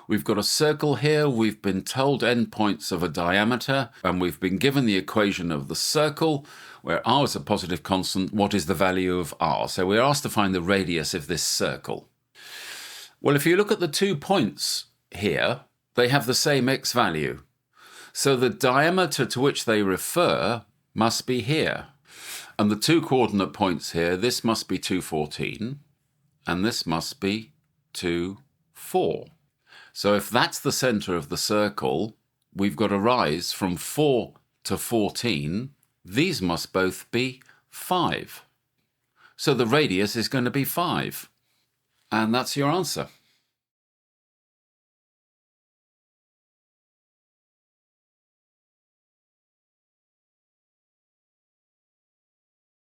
We've got a circle here, we've been told endpoints of a diameter, and we've been given the equation of the circle, where r is a positive constant. What is the value of r? So we're asked to find the radius of this circle. Well, if you look at the 2 points here, they have the same x value. So the diameter to which they refer must be here. And the 2 coordinate points here, this must be 214, and this must be 2, 4. So if that's the centre of the circle, we've got a rise from 4 to 14. These must both be 5. So the radius is going to be 5. And that's your answer.